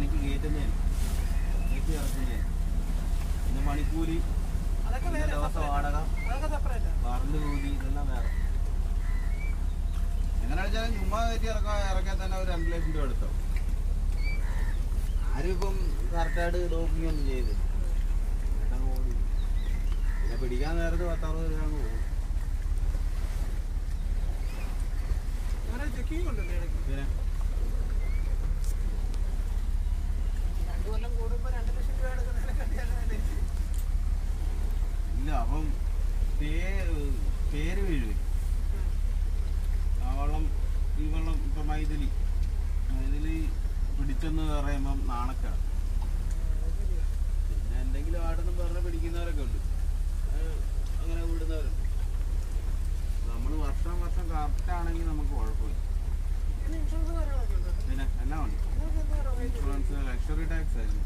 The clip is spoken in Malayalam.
പണിക്ക് കയറ്റുന്നതിന് കയറ്റി ഇറക്കുന്നതിന് പിന്നെ പണിക്കൂലി ദിവസം വാടക കറണ്ട് കൂലി ഇതെല്ലാം വേറെ. എങ്ങനെ വെച്ചാൽ ചുമ്മാ കയറ്റി ഇറക്കാൻ തന്നെ ഒരു 2 ലക്ഷം രൂപ എടുത്തോ. ആരും ഇപ്പം കറക്റ്റായിട്ട് ഡോക്കിങ് ഒന്നും ചെയ്തില്ല. പിന്നെ പിടിക്കാൻ നേരത്ത് 10-60 രൂപ അങ്ങ് പോകും. പിന്നെ ഇല്ല അപ്പം പേര് വീഴുവേ. ആ വെള്ളം ഈ വെള്ളം ഇപ്പം മൈഥിലി പിടിച്ചെന്ന് പറയുമ്പം നാണക്കാണ്. പിന്നെ എന്തെങ്കിലും ആടെന്ന് പറഞ്ഞ് പിടിക്കുന്നവരൊക്കെ ഉണ്ട്, അങ്ങനെ വിടുന്നവരുണ്ട്. നമ്മൾ വർഷം കറക്റ്റാണെങ്കിൽ നമുക്ക് കുഴപ്പമില്ല. പിന്നെ എല്ലാം ഉണ്ട്. ഇൻഷുറൻസ്, ലക്ഷറി ടാക്സ് ആയിരുന്നു.